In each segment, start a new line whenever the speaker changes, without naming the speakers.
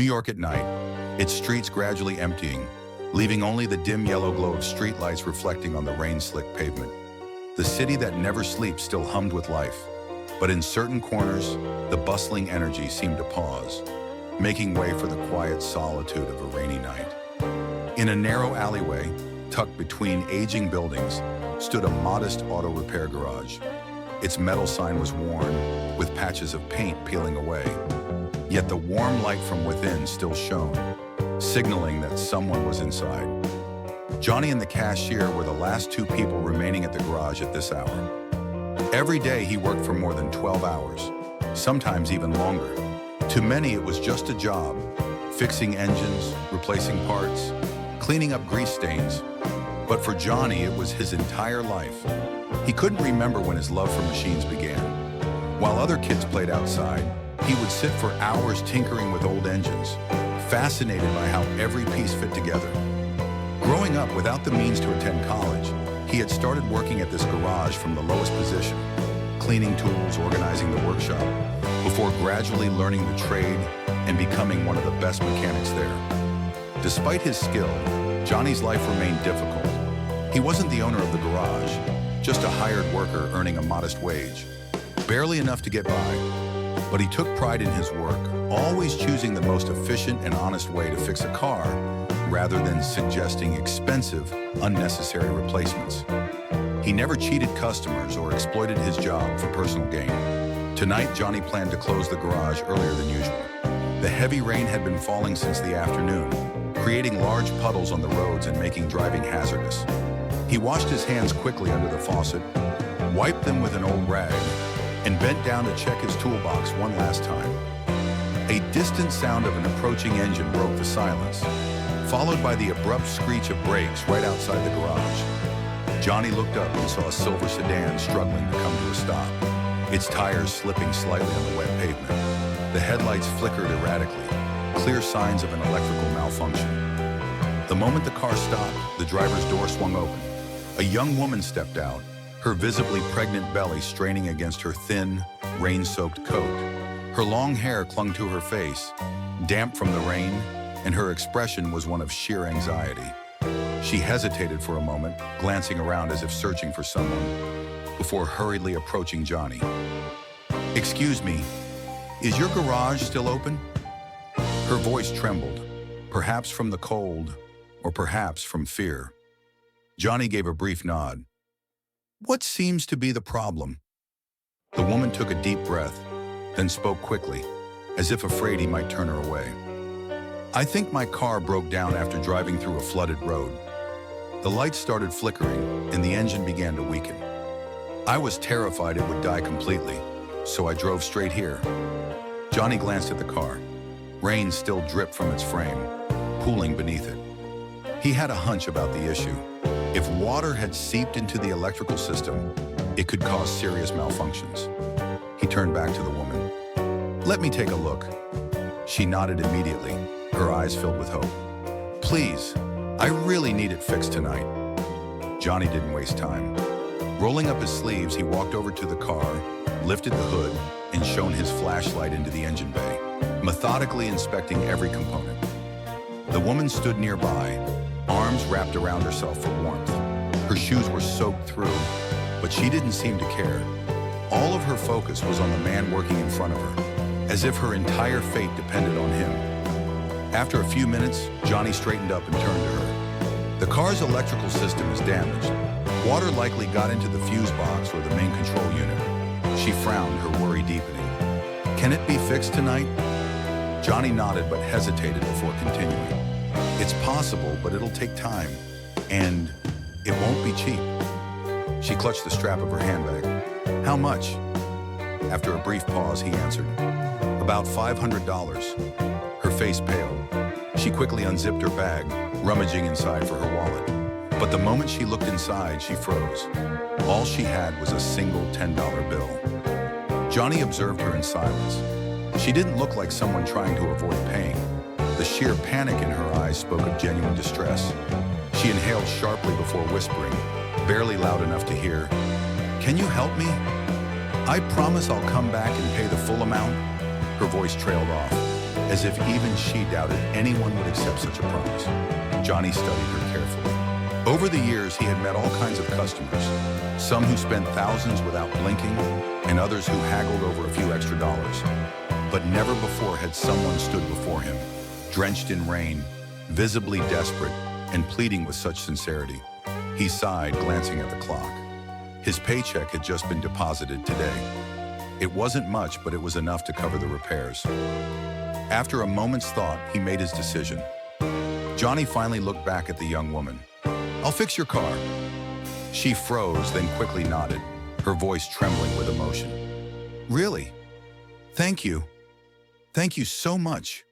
York at night, its streets gradually emptying, leaving only the dim yellow glow of streetlights reflecting on the rain-slicked pavement. The city that never sleeps still hummed with life, but in certain corners, the bustling energy seemed to pause, making way for the quiet solitude of a rainy night. In a narrow alleyway, tucked between aging buildings, stood a modest auto repair garage. Its metal sign was worn, with patches of paint peeling away. Yet the warm light from within still shone, signaling that someone was inside. Johnny and the cashier were the last two people remaining at the garage at this hour. Every day he worked for more than 12 hours, sometimes even longer. To many, it was just a job, fixing engines, replacing parts, cleaning up grease stains. But for Johnny, it was his entire life. He couldn't remember when his love for machines began. While other kids played outside, he would sit for hours tinkering with old engines, fascinated by how every piece fit together. Growing up without the means to attend college, he had started working at this garage from the lowest position, cleaning tools, organizing the workshop, before gradually learning the trade and becoming one of the best mechanics there. Despite his skill, Johnny's life remained difficult. He wasn't the owner of the garage, just a hired worker earning a modest wage, barely enough to get by. But he took pride in his work, always choosing the most efficient and honest way to fix a car, rather than suggesting expensive, unnecessary replacements. He never cheated customers or exploited his job for personal gain. Tonight, Johnny planned to close the garage earlier than usual. The heavy rain had been falling since the afternoon, creating large puddles on the roads and making driving hazardous. He washed his hands quickly under the faucet, wiped them with an old rag, and bent down to check his toolbox one last time. A distant sound of an approaching engine broke the silence, followed by the abrupt screech of brakes right outside the garage. Johnny looked up and saw a silver sedan struggling to come to a stop, its tires slipping slightly on the wet pavement. The headlights flickered erratically, clear signs of an electrical malfunction. The moment the car stopped, the driver's door swung open. A young woman stepped out, her visibly pregnant belly straining against her thin, rain-soaked coat. Her long hair clung to her face, damp from the rain, and her expression was one of sheer anxiety. She hesitated for a moment, glancing around as if searching for someone, before hurriedly approaching Johnny. "Excuse me, is your garage still open?" Her voice trembled, perhaps from the cold, or perhaps from fear. Johnny gave a brief nod. "What seems to be the problem?" The woman took a deep breath, then spoke quickly, as if afraid he might turn her away. "I think my car broke down after driving through a flooded road. The lights started flickering, and the engine began to weaken. I was terrified it would die completely, so I drove straight here." Johnny glanced at the car. Rain still dripped from its frame, pooling beneath it. He had a hunch about the issue. If water had seeped into the electrical system, it could cause serious malfunctions. He turned back to the woman. "Let me take a look." She nodded immediately, her eyes filled with hope. "Please, I really need it fixed tonight." Johnny didn't waste time. Rolling up his sleeves, he walked over to the car, lifted the hood, and shone his flashlight into the engine bay, methodically inspecting every component. The woman stood nearby, arms wrapped around herself for warmth. Her shoes were soaked through, but she didn't seem to care. All of her focus was on the man working in front of her, as if her entire fate depended on him. After a few minutes, Johnny straightened up and turned to her. "The car's electrical system is damaged. Water likely got into the fuse box or the main control unit." She frowned, her worry deepening. "Can it be fixed tonight?" Johnny nodded but hesitated before continuing. "It's possible, but it'll take time, and it won't be cheap." She clutched the strap of her handbag. "How much?" After a brief pause, he answered, "About $500. Her face paled. She quickly unzipped her bag, rummaging inside for her wallet. But the moment she looked inside, she froze. All she had was a single $10 bill. Johnny observed her in silence. She didn't look like someone trying to avoid paying. The sheer panic in her eyes spoke of genuine distress. She inhaled sharply before whispering, barely loud enough to hear, "Can you help me? I promise I'll come back and pay the full amount." Her voice trailed off. as if even she doubted anyone would accept such a promise. Johnny studied her carefully. Over the years, he had met all kinds of customers, some who spent thousands without blinking, and others who haggled over a few extra dollars. But never before had someone stood before him, drenched in rain, visibly desperate, and pleading with such sincerity. He sighed, glancing at the clock. His paycheck had just been deposited today. It wasn't much, but it was enough to cover the repairs. After a moment's thought, he made his decision. Johnny finally looked back at the young woman. "I'll fix your car." She froze, then quickly nodded, her voice trembling with emotion. "Really? Thank you. Thank you so much."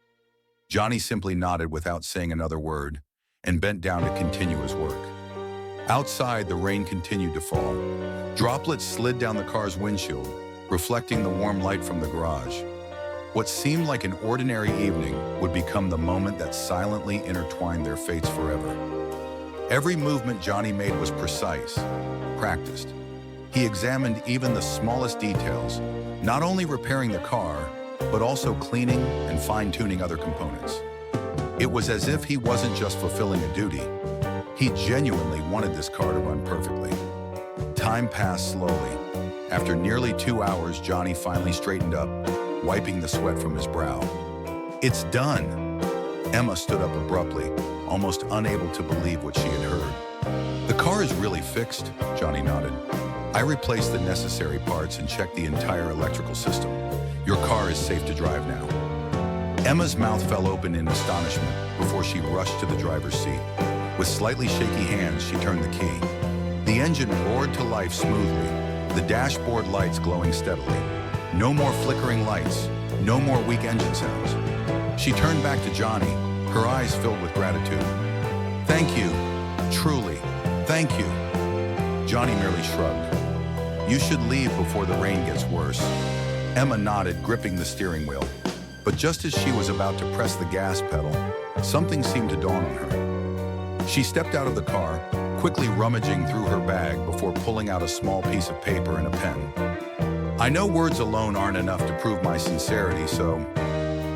Johnny simply nodded without saying another word and bent down to continue his work. Outside, the rain continued to fall. Droplets slid down the car's windshield, reflecting the warm light from the garage. What seemed like an ordinary evening would become the moment that silently intertwined their fates forever. Every movement Johnny made was precise, practiced. He examined even the smallest details, not only repairing the car, but also cleaning and fine-tuning other components. It was as if he wasn't just fulfilling a duty. He genuinely wanted this car to run perfectly. Time passed slowly. After nearly 2 hours, Johnny finally straightened up, wiping the sweat from his brow. "It's done." Emma stood up abruptly, almost unable to believe what she had heard. "The car is really fixed," Johnny nodded. "I replaced the necessary parts and checked the entire electrical system. Your car is safe to drive now." Emma's mouth fell open in astonishment before she rushed to the driver's seat. With slightly shaky hands, she turned the key. The engine roared to life smoothly, the dashboard lights glowing steadily. No more flickering lights, no more weak engine sounds. She turned back to Johnny, her eyes filled with gratitude. "Thank you, truly, thank you." Johnny merely shrugged. "You should leave before the rain gets worse." Emma nodded, gripping the steering wheel. But just as she was about to press the gas pedal, something seemed to dawn on her. She stepped out of the car, quickly rummaging through her bag before pulling out a small piece of paper and a pen. "I know words alone aren't enough to prove my sincerity, so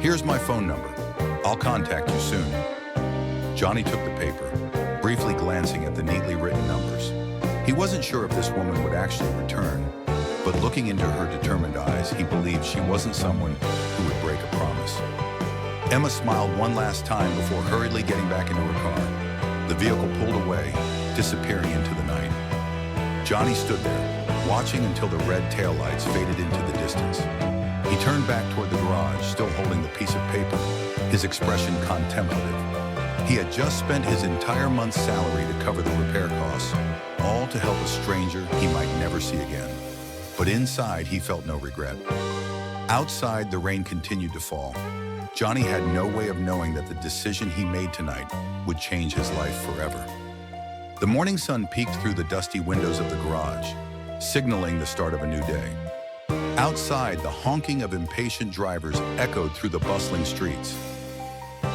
here's my phone number. I'll contact you soon." Johnny took the paper, briefly glancing at the neatly written numbers. He wasn't sure if this woman would actually return, but looking into her determined eyes, he believed she wasn't someone who would break a promise. Emma smiled one last time before hurriedly getting back into her car. The vehicle pulled away, disappearing into the night. Johnny stood there, watching until the red taillights faded into the distance. He turned back toward the garage, still holding the piece of paper, his expression contemplative. He had just spent his entire month's salary to cover the repair costs, all to help a stranger he might never see again. But inside, he felt no regret. Outside, the rain continued to fall. Johnny had no way of knowing that the decision he made tonight would change his life forever. The morning sun peeked through the dusty windows of the garage, signaling the start of a new day. Outside, the honking of impatient drivers echoed through the bustling streets.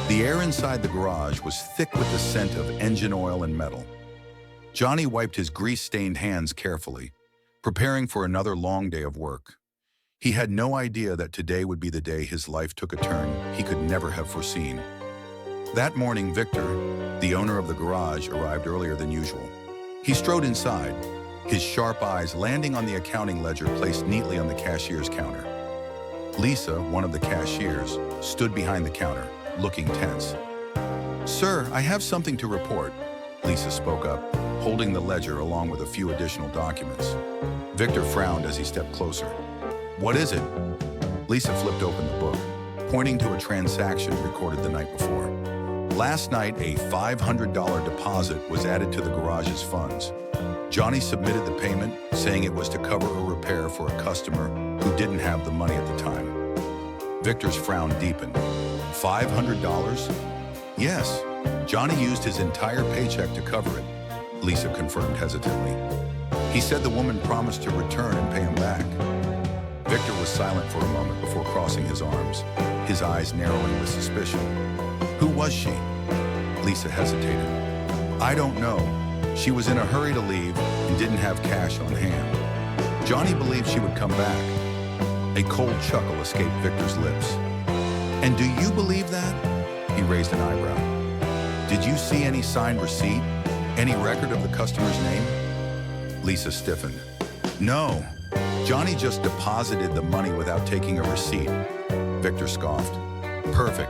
The air inside the garage was thick with the scent of engine oil and metal. Johnny wiped his grease-stained hands carefully, preparing for another long day of work. He had no idea that today would be the day his life took a turn he could never have foreseen. That morning, Victor, the owner of the garage, arrived earlier than usual. He strode inside, his sharp eyes landing on the accounting ledger placed neatly on the cashier's counter. Lisa, one of the cashiers, stood behind the counter, looking tense. "Sir, I have something to report," Lisa spoke up, holding the ledger along with a few additional documents. Victor frowned as he stepped closer. "What is it?" Lisa flipped open the book, pointing to a transaction recorded the night before. Last night, a $500 deposit was added to the garage's funds. Johnny submitted the payment, saying it was to cover a repair for a customer who didn't have the money at the time. Victor's frown deepened. $500? Yes, Johnny used his entire paycheck to cover it, Lisa confirmed hesitantly. He said the woman promised to return and pay him back. Victor was silent for a moment before crossing his arms, his eyes narrowing with suspicion. "Who was she?" Lisa hesitated. "I don't know. She was in a hurry to leave and didn't have cash on hand. Johnny believed she would come back." A cold chuckle escaped Victor's lips. And do you believe that? He raised an eyebrow. Did you see any signed receipt? Any record of the customer's name? Lisa stiffened. No, Johnny just deposited the money without taking a receipt. Victor scoffed. Perfect.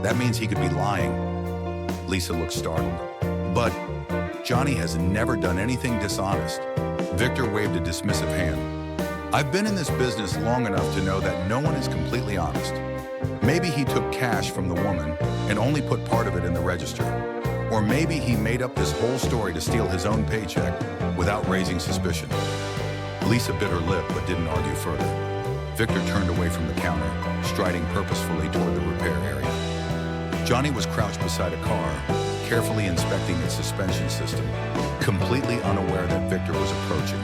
That means he could be lying. Lisa looked startled. But Johnny has never done anything dishonest. Victor waved a dismissive hand. I've been in this business long enough to know that no one is completely honest. Maybe he took cash from the woman and only put part of it in the register. Or maybe he made up this whole story to steal his own paycheck without raising suspicion. Lisa bit her lip but didn't argue further. Victor turned away from the counter, striding purposefully toward the repair area. Johnny was crouched beside a car, carefully inspecting its suspension system, completely unaware that Victor was approaching.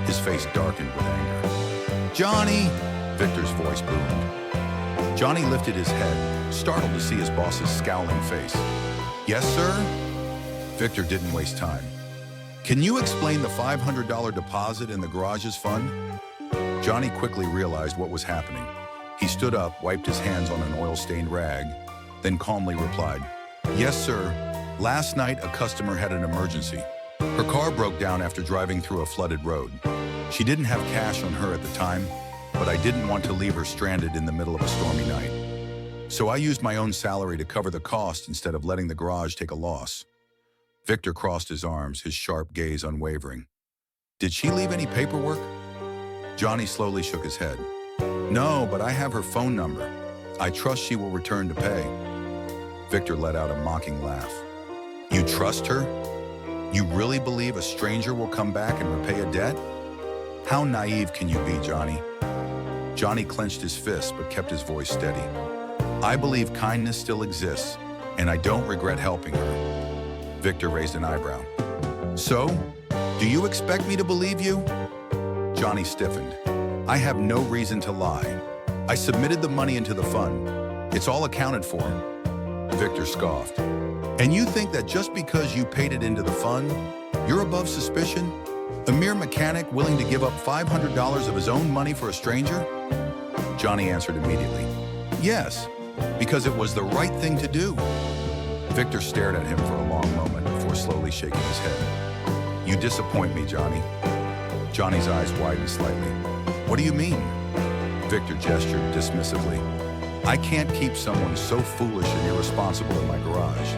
His face darkened with anger. Johnny! Victor's voice boomed. Johnny lifted his head, startled to see his boss's scowling face. Yes, sir? Victor didn't waste time. Can you explain the $500 deposit in the garage's fund? Johnny quickly realized what was happening. He stood up, wiped his hands on an oil-stained rag, then calmly replied, Yes, sir. Last night, a customer had an emergency. Her car broke down after driving through a flooded road. She didn't have cash on her at the time, but I didn't want to leave her stranded in the middle of a stormy night. So I used my own salary to cover the cost instead of letting the garage take a loss. Victor crossed his arms, his sharp gaze unwavering. Did she leave any paperwork? Johnny slowly shook his head. No, but I have her phone number. I trust she will return to pay. Victor let out a mocking laugh. You trust her? You really believe a stranger will come back and repay a debt? How naive can you be, Johnny? Johnny clenched his fists but kept his voice steady. I believe kindness still exists, and I don't regret helping her. Victor raised an eyebrow. So, do you expect me to believe you? Johnny stiffened. I have no reason to lie. I submitted the money into the fund. It's all accounted for. Victor scoffed. And you think that just because you paid it into the fund, you're above suspicion? A mere mechanic willing to give up $500 of his own money for a stranger? Johnny answered immediately. Yes, because it was the right thing to do. Victor stared at him for a long moment before slowly shaking his head. You disappoint me, Johnny. Johnny's eyes widened slightly. What do you mean? Victor gestured dismissively. I can't keep someone so foolish and irresponsible in my garage.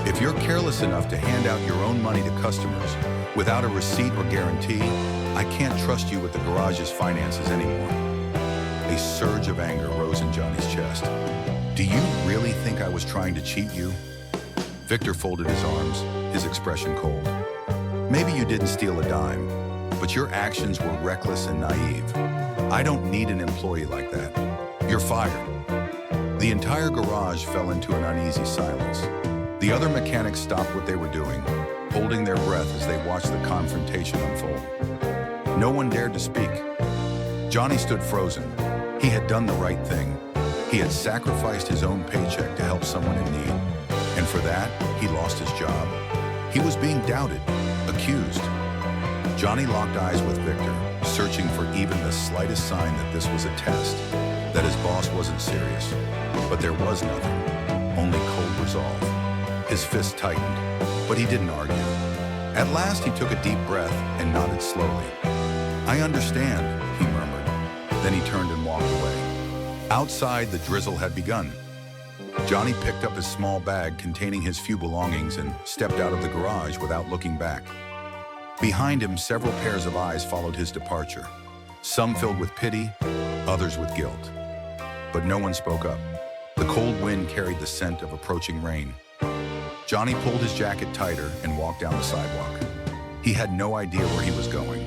If you're careless enough to hand out your own money to customers without a receipt or guarantee, I can't trust you with the garage's finances anymore. A surge of anger rose in Johnny's chest. Do you really think I was trying to cheat you? Victor folded his arms, his expression cold. Maybe you didn't steal a dime, but your actions were reckless and naive. I don't need an employee like that. You're fired. The entire garage fell into an uneasy silence. The other mechanics stopped what they were doing, holding their breath as they watched the confrontation unfold. No one dared to speak. Johnny stood frozen. He had done the right thing. He had sacrificed his own paycheck to help someone in need. And for that, he lost his job. He was being doubted, accused. Johnny locked eyes with Victor, searching for even the slightest sign that this was a test, that his boss wasn't serious. But there was nothing, only cold resolve. His fist tightened, but he didn't argue. At last, he took a deep breath and nodded slowly. I understand, he murmured. Then he turned and walked away. Outside, the drizzle had begun. Johnny picked up his small bag containing his few belongings and stepped out of the garage without looking back. Behind him, several pairs of eyes followed his departure, some filled with pity, others with guilt. But no one spoke up. The cold wind carried the scent of approaching rain. Johnny pulled his jacket tighter and walked down the sidewalk. He had no idea where he was going.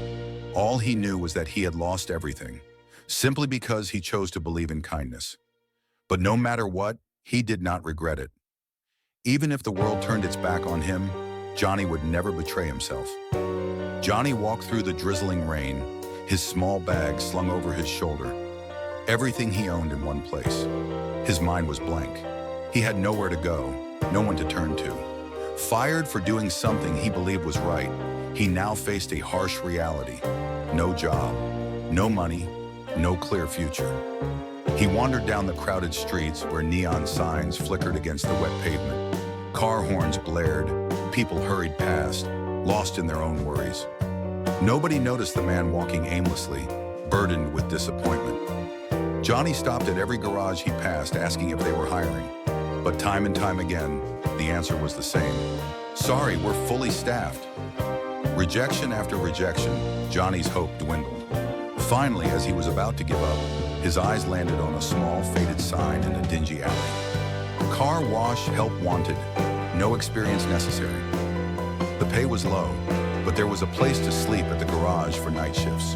All he knew was that he had lost everything, simply because he chose to believe in kindness. But no matter what, he did not regret it. Even if the world turned its back on him, Johnny would never betray himself. Johnny walked through the drizzling rain, his small bag slung over his shoulder, everything he owned in one place. His mind was blank. He had nowhere to go, no one to turn to. Fired for doing something he believed was right, he now faced a harsh reality. No job, no money, no clear future. He wandered down the crowded streets where neon signs flickered against the wet pavement. Car horns blared, people hurried past, lost in their own worries. Nobody noticed the man walking aimlessly, burdened with disappointment. Johnny stopped at every garage he passed asking if they were hiring. But time and time again, the answer was the same. Sorry, we're fully staffed. Rejection after rejection, Johnny's hope dwindled. Finally, as he was about to give up, his eyes landed on a small, faded sign in a dingy alley. Car wash, help wanted, no experience necessary. The pay was low, but there was a place to sleep at the garage for night shifts.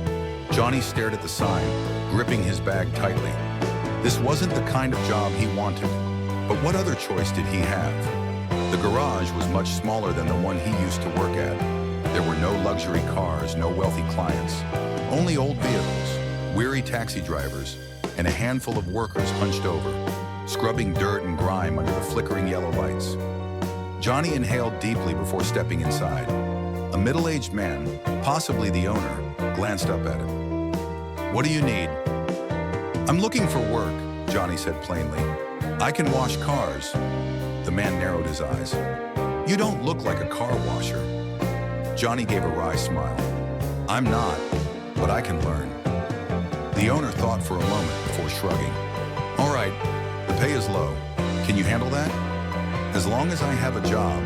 Johnny stared at the sign, gripping his bag tightly. This wasn't the kind of job he wanted, but what other choice did he have? The garage was much smaller than the one he used to work at. There were no luxury cars, no wealthy clients, only old vehicles, weary taxi drivers, and a handful of workers hunched over, scrubbing dirt and grime under the flickering yellow lights. Johnny inhaled deeply before stepping inside. A middle-aged man, possibly the owner, glanced up at him. "What do you need?" "I'm looking for work," Johnny said plainly. "I can wash cars." The man narrowed his eyes. "You don't look like a car washer." Johnny gave a wry smile. "I'm not, but I can learn." The owner thought for a moment before shrugging. "All right, the pay is low. Can you handle that?" "As long as I have a job,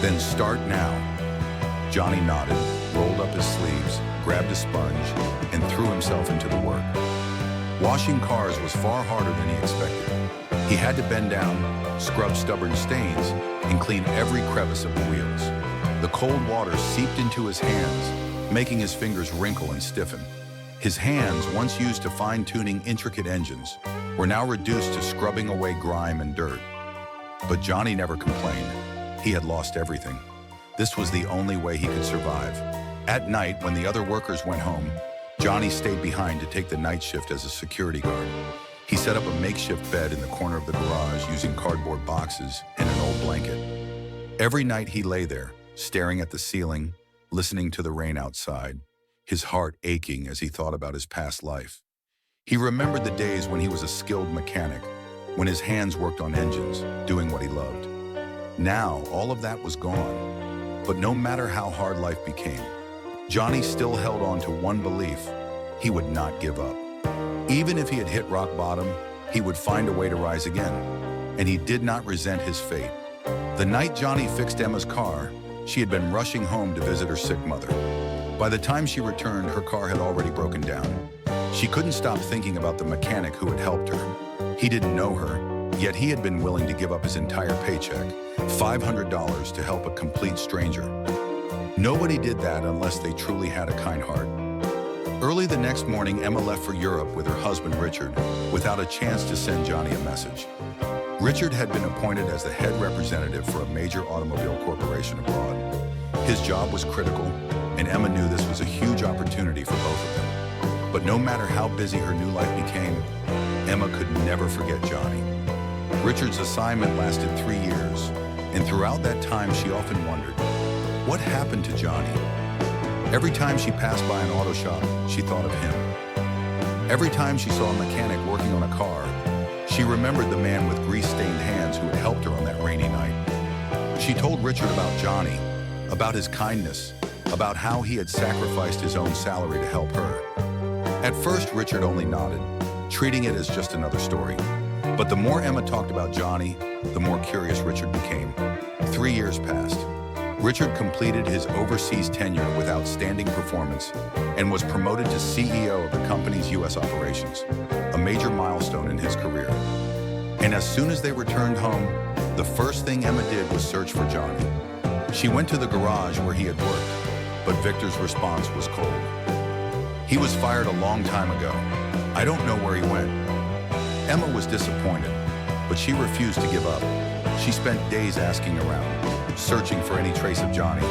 then start now." Johnny nodded, rolled up his sleeves, grabbed a sponge, and threw himself into the work. Washing cars was far harder than he expected. He had to bend down, scrub stubborn stains, and clean every crevice of the wheels. The cold water seeped into his hands, making his fingers wrinkle and stiffen. His hands, once used to fine-tuning intricate engines, were now reduced to scrubbing away grime and dirt. But Johnny never complained. He had lost everything. This was the only way he could survive. At night, when the other workers went home, Johnny stayed behind to take the night shift as a security guard. He set up a makeshift bed in the corner of the garage using cardboard boxes and an old blanket. Every night he lay there, staring at the ceiling, listening to the rain outside, his heart aching as he thought about his past life. He remembered the days when he was a skilled mechanic, when his hands worked on engines, doing what he loved. Now, all of that was gone. But no matter how hard life became, Johnny still held on to one belief: he would not give up. Even if he had hit rock bottom, he would find a way to rise again. And he did not resent his fate. The night Johnny fixed Emma's car, she had been rushing home to visit her sick mother. By the time she returned, her car had already broken down. She couldn't stop thinking about the mechanic who had helped her. He didn't know her, yet he had been willing to give up his entire paycheck, $500, to help a complete stranger. Nobody did that unless they truly had a kind heart. Early the next morning, Emma left for Europe with her husband, Richard, without a chance to send Johnny a message. Richard had been appointed as the head representative for a major automobile corporation abroad. His job was critical, and Emma knew this was a huge opportunity for both of them. But no matter how busy her new life became, Emma could never forget Johnny. Richard's assignment lasted 3 years, and throughout that time she often wondered, what happened to Johnny? Every time she passed by an auto shop, she thought of him. Every time she saw a mechanic working on a car, she remembered the man with grease-stained hands who had helped her on that rainy night. She told Richard about Johnny, about his kindness, about how he had sacrificed his own salary to help her. At first, Richard only nodded, treating it as just another story. But the more Emma talked about Johnny, the more curious Richard became. 3 years passed. Richard completed his overseas tenure with outstanding performance and was promoted to CEO of the company's U.S. operations, a major milestone in his career. And as soon as they returned home, the first thing Emma did was search for Johnny. She went to the garage where he had worked, but Victor's response was cold. "He was fired a long time ago. I don't know where he went." Emma was disappointed, but she refused to give up. She spent days asking around, searching for any trace of Johnny.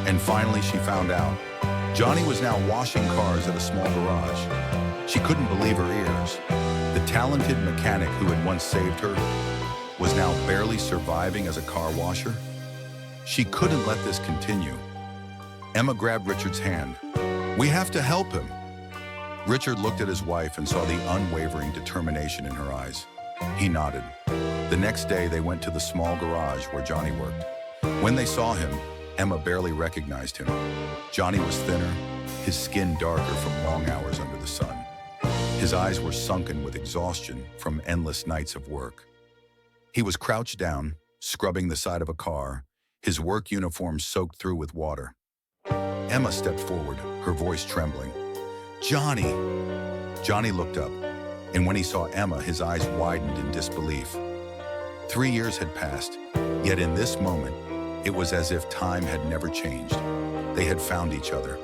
And finally she found out. Johnny was now washing cars at a small garage. She couldn't believe her ears. The talented mechanic who had once saved her was now barely surviving as a car washer. She couldn't let this continue. Emma grabbed Richard's hand. "We have to help him." Richard looked at his wife and saw the unwavering determination in her eyes. He nodded. The next day, they went to the small garage where Johnny worked. When they saw him, Emma barely recognized him. Johnny was thinner, his skin darker from long hours under the sun. His eyes were sunken with exhaustion from endless nights of work. He was crouched down, scrubbing the side of a car, his work uniform soaked through with water. Emma stepped forward, her voice trembling. "Johnny!" Johnny looked up, and when he saw Emma, his eyes widened in disbelief. 3 years had passed, yet in this moment, it was as if time had never changed. They had found each other,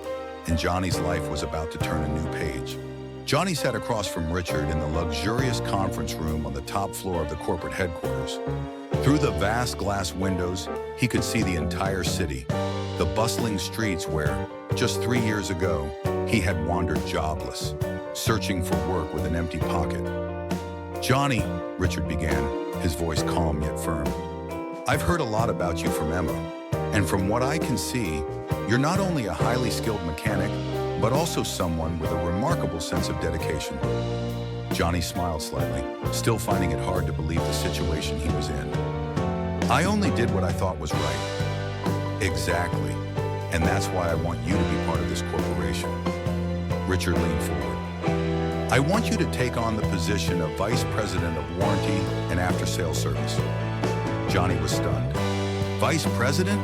and Johnny's life was about to turn a new page. Johnny sat across from Richard in the luxurious conference room on the top floor of the corporate headquarters. Through the vast glass windows, he could see the entire city, the bustling streets where, just 3 years ago, he had wandered jobless, searching for work with an empty pocket. "Johnny," Richard began, his voice calm yet firm, "I've heard a lot about you from Emma, and from what I can see, you're not only a highly skilled mechanic, but also someone with a remarkable sense of dedication." Johnny smiled slightly, still finding it hard to believe the situation he was in. "I only did what I thought was right." "Exactly. And that's why I want you to be part of this corporation." Richard leaned forward. "I want you to take on the position of Vice President of Warranty and After-Sales Service." Johnny was stunned. "Vice President?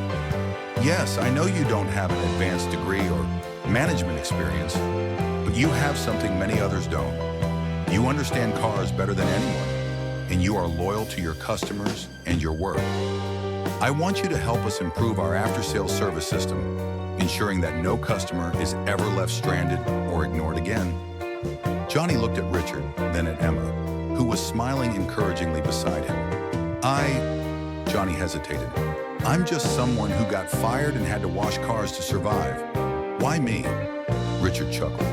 Yes, I know you don't have an advanced degree or management experience, but you have something many others don't. You understand cars better than anyone, and you are loyal to your customers and your work. I want you to help us improve our after-sales service system, ensuring that no customer is ever left stranded or ignored again." Johnny looked at Richard, then at Emma, who was smiling encouragingly beside him. Johnny hesitated. "I'm just someone who got fired and had to wash cars to survive. Why me?" Richard chuckled.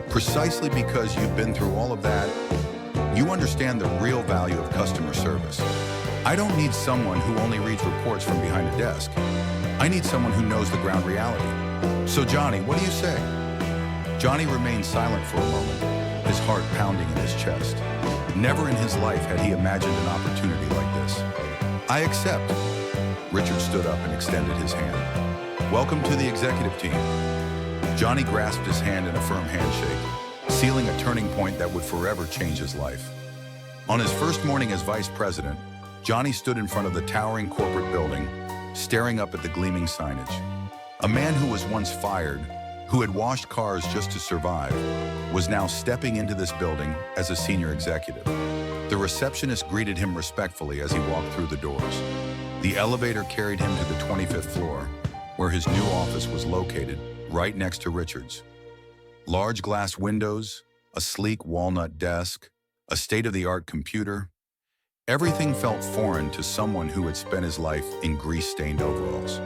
"Precisely because you've been through all of that, you understand the real value of customer service. I don't need someone who only reads reports from behind a desk. I need someone who knows the ground reality. So Johnny, what do you say?" Johnny remained silent for a moment, his heart pounding in his chest. Never in his life had he imagined an opportunity like this. "I accept." Richard stood up and extended his hand. "Welcome to the executive team." Johnny grasped his hand in a firm handshake, sealing a turning point that would forever change his life. On his first morning as vice president, Johnny stood in front of the towering corporate building, staring up at the gleaming signage. A man who was once fired, who had washed cars just to survive, was now stepping into this building as a senior executive. The receptionist greeted him respectfully as he walked through the doors. The elevator carried him to the 25th floor, where his new office was located, right next to Richard's. Large glass windows, a sleek walnut desk, a state-of-the-art computer. Everything felt foreign to someone who had spent his life in grease-stained overalls.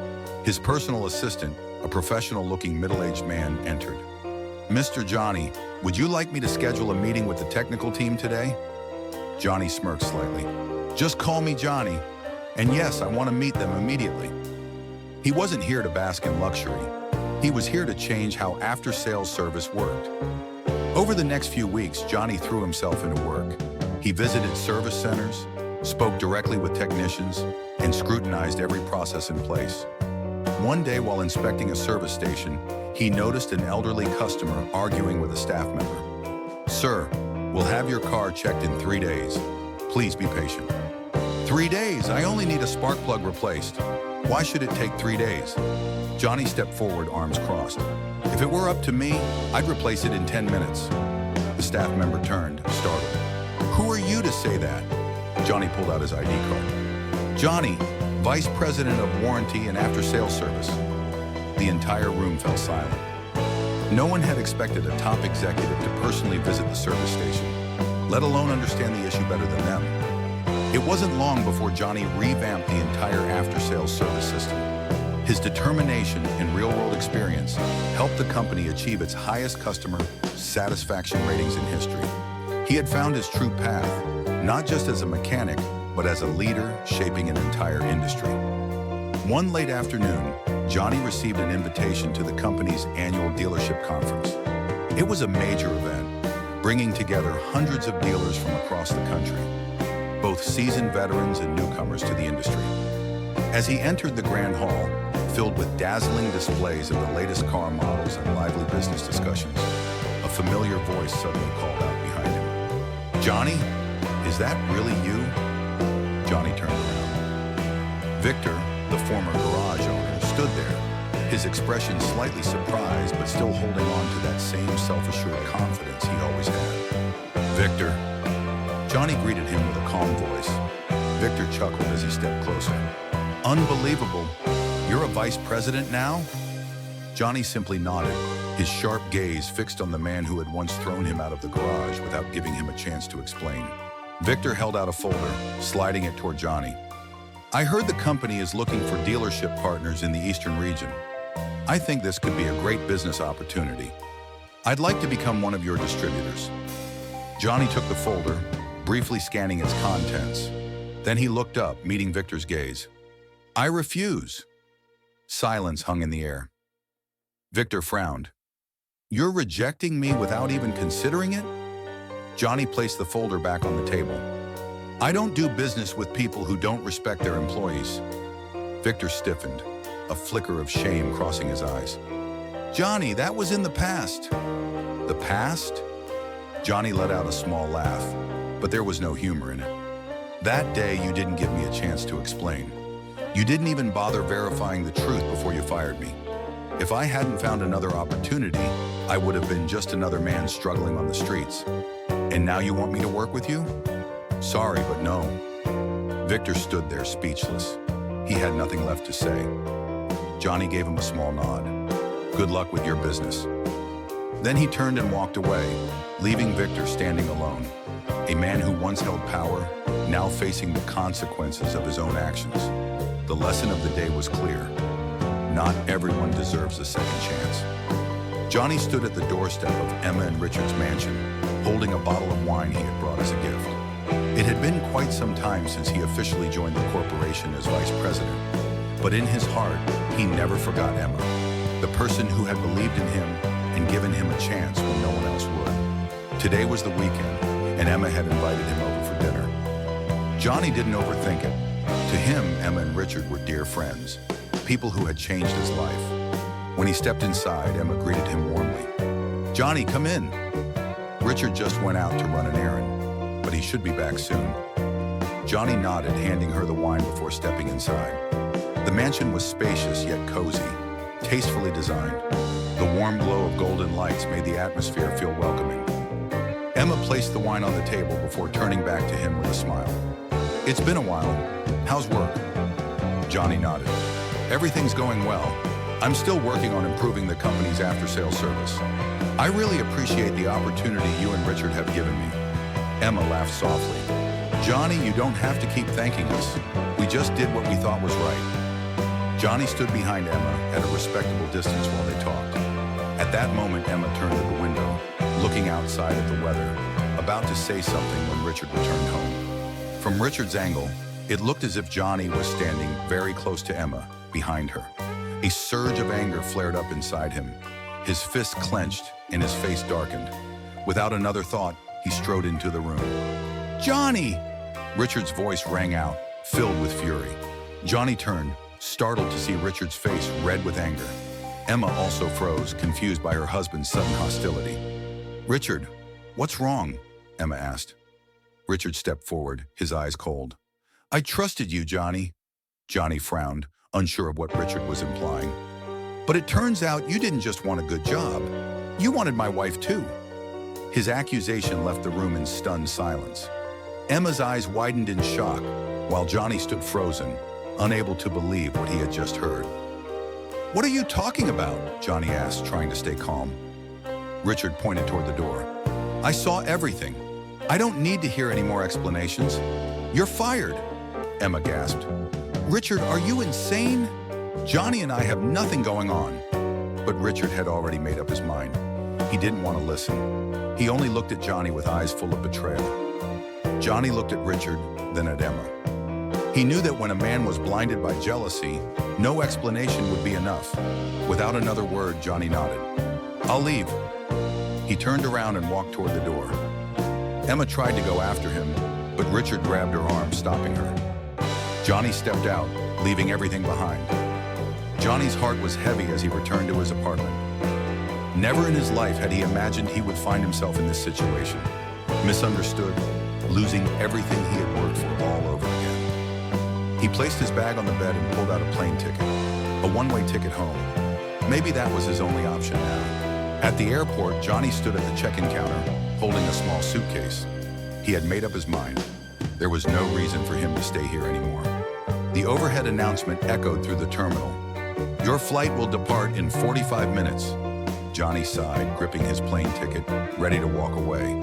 His personal assistant, a professional-looking middle-aged man, entered. "Mr. Johnny, would you like me to schedule a meeting with the technical team today?" Johnny smirked slightly. "Just call me Johnny. And yes, I want to meet them immediately." He wasn't here to bask in luxury. He was here to change how after-sales service worked. Over the next few weeks, Johnny threw himself into work. He visited service centers, spoke directly with technicians, and scrutinized every process in place. One day while inspecting a service station, he noticed an elderly customer arguing with a staff member. "Sir, we'll have your car checked in 3 days. Please be patient." 3 days? I only need a spark plug replaced. Why should it take 3 days? Johnny stepped forward, arms crossed. "If it were up to me, I'd replace it in 10 minutes. The staff member turned, startled. "Who are you to say that?" Johnny pulled out his ID card. "Johnny, Vice President of Warranty and After-Sales Service." The entire room fell silent. No one had expected a top executive to personally visit the service station, let alone understand the issue better than them. It wasn't long before Johnny revamped the entire after-sales service system. His determination and real-world experience helped the company achieve its highest customer satisfaction ratings in history. He had found his true path, not just as a mechanic, but as a leader shaping an entire industry. One late afternoon, Johnny received an invitation to the company's annual dealership conference. It was a major event, bringing together hundreds of dealers from across the country, both seasoned veterans and newcomers to the industry. As he entered the grand hall, filled with dazzling displays of the latest car models and lively business discussions, a familiar voice suddenly called out behind him. "Johnny, is that really you?" Johnny turned around. Victor, the former garage owner, stood there, his expression slightly surprised but still holding on to that same self-assured confidence he always had. "Victor." Johnny greeted him with a calm voice. Victor chuckled as he stepped closer. "Unbelievable. You're a vice president now?" Johnny simply nodded, his sharp gaze fixed on the man who had once thrown him out of the garage without giving him a chance to explain. Victor held out a folder, sliding it toward Johnny. "I heard the company is looking for dealership partners in the Eastern region. I think this could be a great business opportunity. I'd like to become one of your distributors." Johnny took the folder, briefly scanning its contents. Then he looked up, meeting Victor's gaze. "I refuse." Silence hung in the air. Victor frowned. "You're rejecting me without even considering it?" Johnny placed the folder back on the table. "I don't do business with people who don't respect their employees." Victor stiffened, a flicker of shame crossing his eyes. "Johnny, that was in the past." "The past?" Johnny let out a small laugh, but there was no humor in it. "That day you didn't give me a chance to explain. You didn't even bother verifying the truth before you fired me. If I hadn't found another opportunity, I would have been just another man struggling on the streets. And now you want me to work with you? Sorry, but no." Victor stood there speechless. He had nothing left to say. Johnny gave him a small nod. "Good luck with your business." Then he turned and walked away, leaving Victor standing alone. A man who once held power, now facing the consequences of his own actions. The lesson of the day was clear. Not everyone deserves a second chance. Johnny stood at the doorstep of Emma and Richard's mansion, holding a bottle of wine he had brought as a gift. It had been quite some time since he officially joined the corporation as vice president, but in his heart, he never forgot Emma, the person who had believed in him and given him a chance when no one else would. Today was the weekend, and Emma had invited him over for dinner. Johnny didn't overthink it. To him, Emma and Richard were dear friends, people who had changed his life. When he stepped inside, Emma greeted him warmly. "Johnny, come in." Richard just went out to run an errand, but he should be back soon. Johnny nodded, handing her the wine before stepping inside. The mansion was spacious yet cozy, tastefully designed. The warm glow of golden lights made the atmosphere feel welcoming. Emma placed the wine on the table before turning back to him with a smile. "It's been a while. How's work?" Johnny nodded. "Everything's going well. I'm still working on improving the company's after-sales service. I really appreciate the opportunity you and Richard have given me." Emma laughed softly. "Johnny, you don't have to keep thanking us. We just did what we thought was right." Johnny stood behind Emma at a respectable distance while they talked. At that moment, Emma turned to the window, looking outside at the weather, about to say something when Richard returned home. From Richard's angle, it looked as if Johnny was standing very close to Emma, behind her. A surge of anger flared up inside him. His fists clenched and his face darkened. Without another thought, he strode into the room. "Johnny!" Richard's voice rang out, filled with fury. Johnny turned, startled to see Richard's face red with anger. Emma also froze, confused by her husband's sudden hostility. "Richard, what's wrong?" Emma asked. Richard stepped forward, his eyes cold. "I trusted you, Johnny." Johnny frowned, unsure of what Richard was implying. "But it turns out you didn't just want a good job. You wanted my wife too." His accusation left the room in stunned silence. Emma's eyes widened in shock, while Johnny stood frozen, unable to believe what he had just heard. "What are you talking about?" Johnny asked, trying to stay calm. Richard pointed toward the door. "I saw everything. I don't need to hear any more explanations. You're fired." Emma gasped. "Richard, are you insane? Johnny and I have nothing going on." But Richard had already made up his mind. He didn't want to listen. He only looked at Johnny with eyes full of betrayal. Johnny looked at Richard, then at Emma. He knew that when a man was blinded by jealousy, no explanation would be enough. Without another word, Johnny nodded. "I'll leave." He turned around and walked toward the door. Emma tried to go after him, but Richard grabbed her arm, stopping her. Johnny stepped out, leaving everything behind. Johnny's heart was heavy as he returned to his apartment. Never in his life had he imagined he would find himself in this situation. Misunderstood, losing everything he had worked for all over again. He placed his bag on the bed and pulled out a plane ticket, a one-way ticket home. Maybe that was his only option now. At the airport, Johnny stood at the check-in counter, holding a small suitcase. He had made up his mind. There was no reason for him to stay here anymore. The overhead announcement echoed through the terminal. "Your flight will depart in 45 minutes. Johnny sighed, gripping his plane ticket, ready to walk away.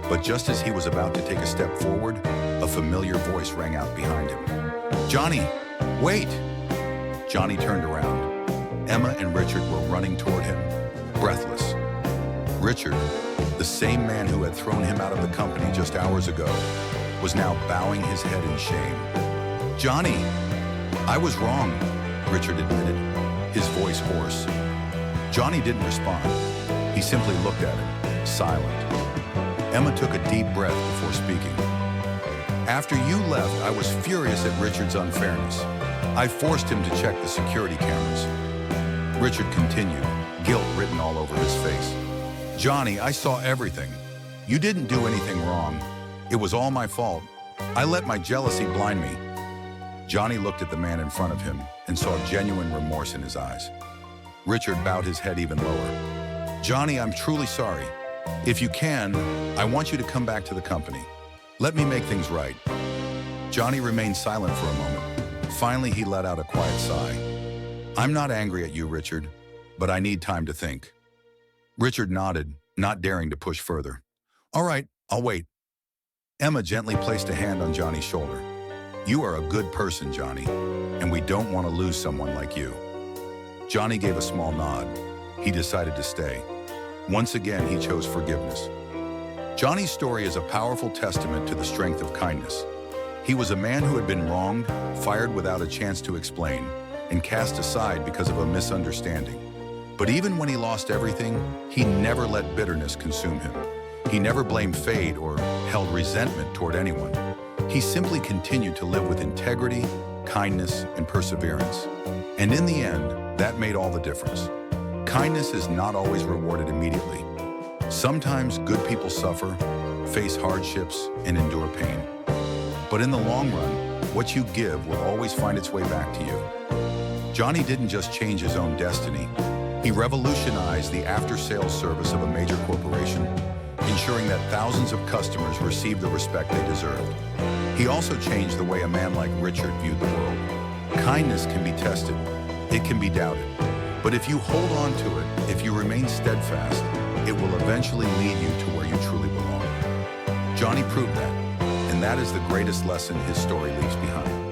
But just as he was about to take a step forward, a familiar voice rang out behind him. "Johnny, wait!" Johnny turned around. Emma and Richard were running toward him, breathless. Richard, the same man who had thrown him out of the company just hours ago, was now bowing his head in shame. "Johnny, I was wrong," Richard admitted, his voice hoarse. Johnny didn't respond. He simply looked at him, silent. Emma took a deep breath before speaking. "After you left, I was furious at Richard's unfairness. I forced him to check the security cameras." Richard continued, guilt written all over his face. "Johnny, I saw everything. You didn't do anything wrong. It was all my fault. I let my jealousy blind me." Johnny looked at the man in front of him and saw genuine remorse in his eyes. Richard bowed his head even lower. "Johnny, I'm truly sorry. If you can, I want you to come back to the company. Let me make things right." Johnny remained silent for a moment. Finally, he let out a quiet sigh. "I'm not angry at you, Richard, but I need time to think." Richard nodded, not daring to push further. "All right, I'll wait." Emma gently placed a hand on Johnny's shoulder. "You are a good person, Johnny, and we don't want to lose someone like you." Johnny gave a small nod. He decided to stay. Once again, he chose forgiveness. Johnny's story is a powerful testament to the strength of kindness. He was a man who had been wronged, fired without a chance to explain, and cast aside because of a misunderstanding. But even when he lost everything, he never let bitterness consume him. He never blamed fate or held resentment toward anyone. He simply continued to live with integrity, kindness, and perseverance. And in the end, that made all the difference. Kindness is not always rewarded immediately. Sometimes good people suffer, face hardships, and endure pain. But in the long run, what you give will always find its way back to you. Johnny didn't just change his own destiny. He revolutionized the after-sales service of a major corporation, ensuring that thousands of customers received the respect they deserved. He also changed the way a man like Richard viewed the world. Kindness can be tested. It can be doubted. But if you hold on to it, if you remain steadfast, it will eventually lead you to where you truly belong. Johnny proved that, and that is the greatest lesson his story leaves behind.